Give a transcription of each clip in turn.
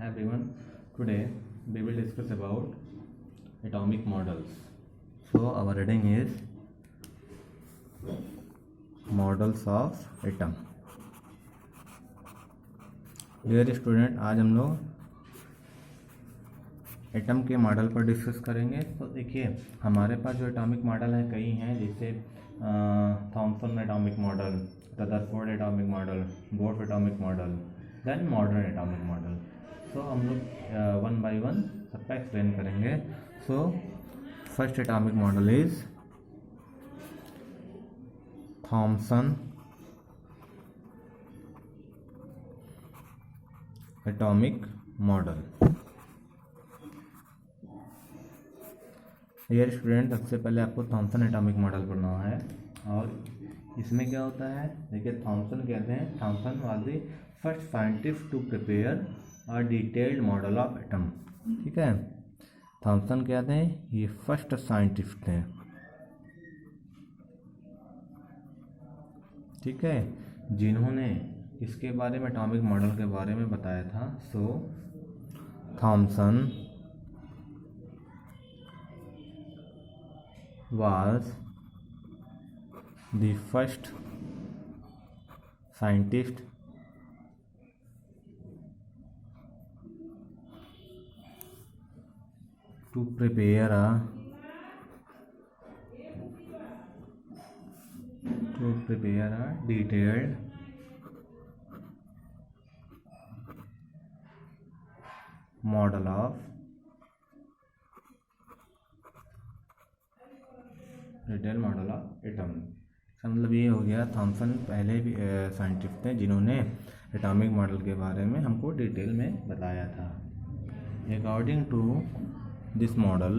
everyone. Today we will discuss about atomic models. So our heading is models of atom. Dear student, आज हम लोग atom के model पर discuss करेंगे। तो देखिए, हमारे पास जो एटॉमिक मॉडल है कई हैं, जैसे Thomson atomic model, Rutherford atomic model, Bohr atomic model, then modern atomic model. So हम लोग वन बाय वन सबका एक्सप्लेन करेंगे। So first atomic model is Thomson atomic model. Dear student, सबसे पहले आपको थॉमसन एटॉमिक मॉडल पढ़ना है। और इसमें क्या होता है, देखिए थॉमसन कहते हैं, Thomson was the first scientist to prepare a detailed model of atom. ठीक है, थॉमसन क्या थे, ये फर्स्ट साइंटिस्ट थे। ठीक है, जिन्होंने इसके बारे में, एटॉमिक मॉडल के बारे में बताया था। सो Thompson was the first scientist to prepare a detailed model of atom. इसका मतलब ये हो गया, थॉमसन पहले भी साइंटिस्ट थे जिन्होंने एटॉमिक मॉडल के बारे में हमको डिटेल में बताया था। अकॉर्डिंग टू दिस मॉडल,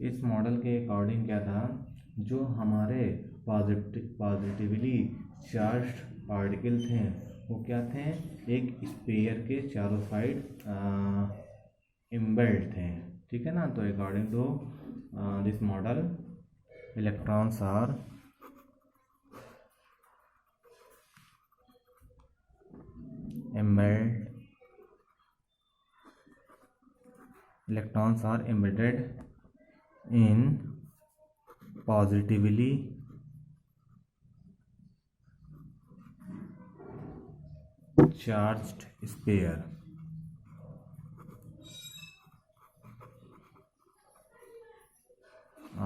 इस मॉडल के अकॉर्डिंग क्या था, जो हमारे पॉजिटिवली चार्ज्ड पार्टिकल थे वो क्या थे, एक स्फीयर के चारों साइड इम्बेल्ड थे। ठीक है ना। तो according to this model, electrons are embedded in positively charged sphere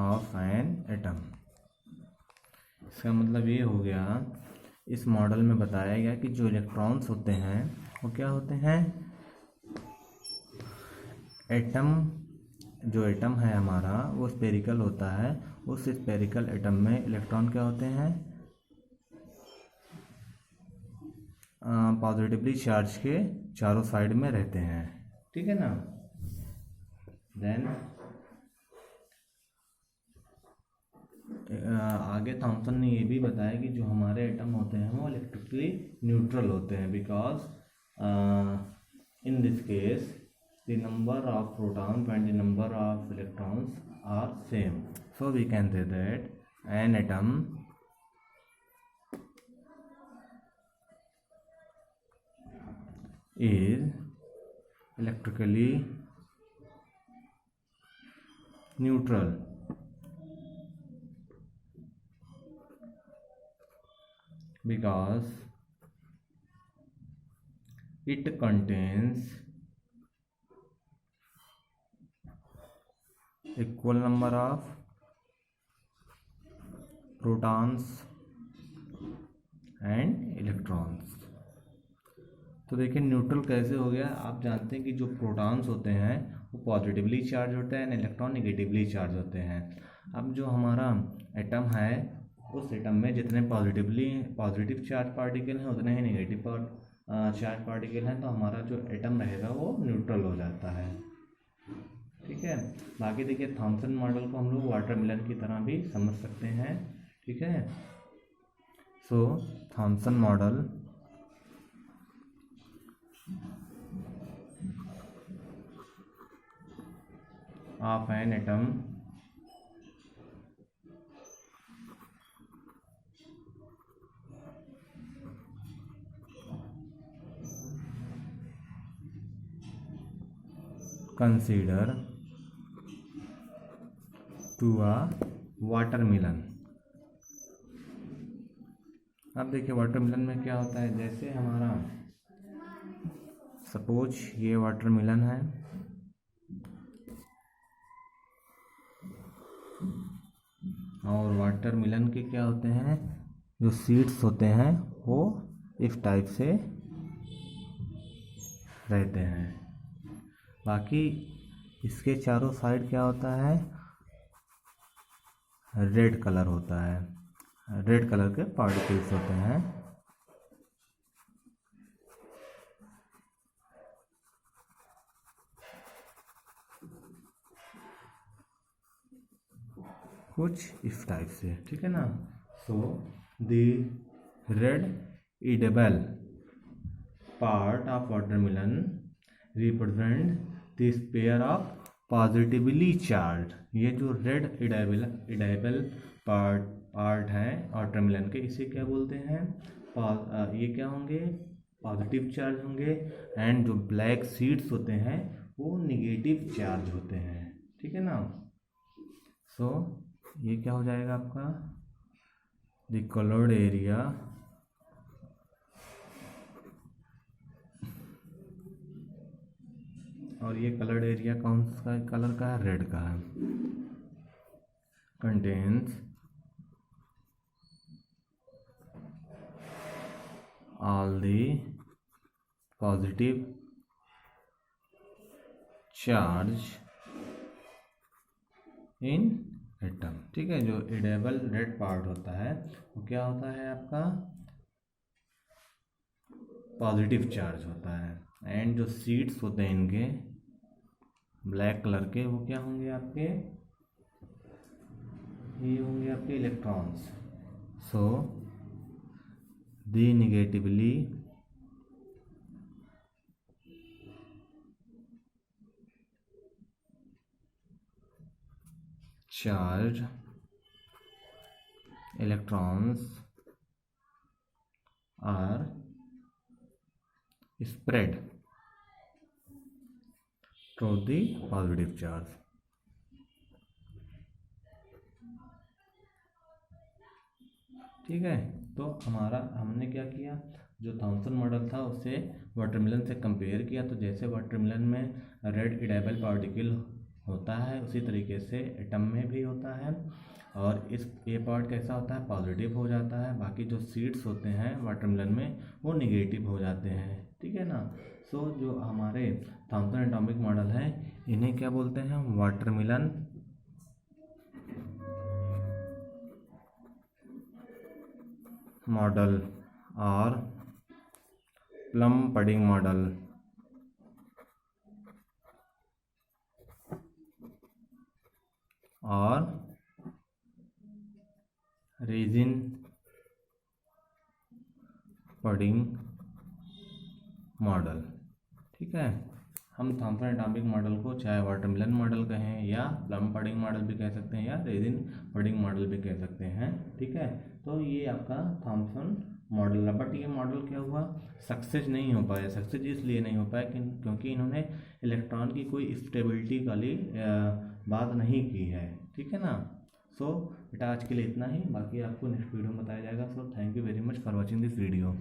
of an atom। इसका मतलब ये हो गया, इस मॉडल में बताया गया कि जो इलेक्ट्रॉन्स होते हैं वो क्या होते हैं, जो एटम है हमारा वो स्फेरिकल होता है। उस स्फेरिकल एटम में इलेक्ट्रॉन क्या होते हैं, पॉजिटिवली चार्ज के चारों साइड में रहते हैं। ठीक है ना। देन आगे थॉमसन ने ये भी बताया कि जो हमारे एटम होते हैं वो इलेक्ट्रिकली न्यूट्रल होते हैं, because in this case the number of protons and the number of electrons are same. So we can say that an atom is electrically neutral because it contains equal number of protons and electrons. तो देखिए, neutral कैसे हो गया, आप जानते हैं कि जो प्रोटॉन्स होते हैं वो पॉजिटिवली चार्ज होते हैं, इलेक्ट्रॉन नेगेटिवली चार्ज होते हैं। अब जो हमारा एटम है, उस एटम में जितने पॉजिटिव चार्ज पार्टिकल हैं उतने ही नेगेटिव चार्ज पार्टिकल हैं, तो हमारा जो एटम रहेगा वो न्यूट्रल हो जाता है। ठीक है। बाकी देखिए, थॉमसन मॉडल को हम लोग वाटरमेलन की तरह भी समझ सकते हैं। ठीक है। So Thomson model of an atom consider to a watermelon. अब देखिए वाटरमेलन में क्या होता है, जैसे हमारा सपोज ये वाटरमेलन है और वाटरमेलन के क्या होते हैं, जो सीड्स होते हैं वो इस टाइप से रहते हैं। बाकी इसके चारों साइड क्या होता है, रेड कलर होता है, रेड कलर के पार्टिकल्स होते हैं। कुछ इस टाइप से, ठीक है ना। So the red edible part of watermelon represent this pair of positively charge. ये जो रेड एडिबल पार्ट है वाटरमेलन के, इसे क्या बोलते हैं, ये क्या होंगे, पॉजिटिव चार्ज होंगे। एंड जो ब्लैक सीड्स होते हैं वो निगेटिव चार्ज होते हैं, ठीक है ना। सो ये क्या हो जाएगा आपका, द कलर्ड एरिया और ये कलर्ड एरिया कौन सा कलर का है, रेड का है। Contains all the positive charge in atom, ठीक है। जो एडिबल रेड पार्ट होता है वो क्या होता है आपका, पॉजिटिव चार्ज होता है। एंड जो सीड्स होते हैं इनके ब्लैक कलर के, वो क्या होंगे आपके, ये होंगे आपके electrons. So the negatively charge electrons are spread through the positive charge। ठीक है, तो हमने क्या किया, जो थॉमसन मॉडल था उसे वाटरमेलन से कंपेयर किया। तो जैसे वाटरमेलन में रेड एडिबल पार्टिकल होता है उसी तरीके से एटम में भी होता है। और ये पार्ट कैसा होता है, पॉजिटिव हो जाता है। बाकी जो सीड्स होते हैं वाटरमेलन में वो निगेटिव हो जाते हैं, ठीक है ना। सो जो हमारे थॉमसन एटॉमिक मॉडल है इन्हें क्या बोलते हैं, वाटरमेलन मॉडल और प्लम पडिंग मॉडल और रेजिन पडिंग मॉडल, ठीक है। हम थॉमसन एटॉमिक मॉडल को चाहे वाटरमेलन मॉडल कहें या प्लम पडिंग मॉडल भी कह सकते हैं या रेजिन पडिंग मॉडल भी कह सकते हैं, ठीक है। तो ये आपका थॉमसन मॉडल है। बट ये मॉडल क्या हुआ, सक्सेस नहीं हो पाया। सक्सेस इसलिए नहीं हो पाया क्योंकि इन्होंने इलेक्ट्रॉन की कोई स्टेबिलिटी वाली बात नहीं की है, ठीक है ना। सो बेटा आज के लिए इतना ही, बाकी आपको नेक्स्ट वीडियो में बताया जाएगा। So thank you very much for watching this video.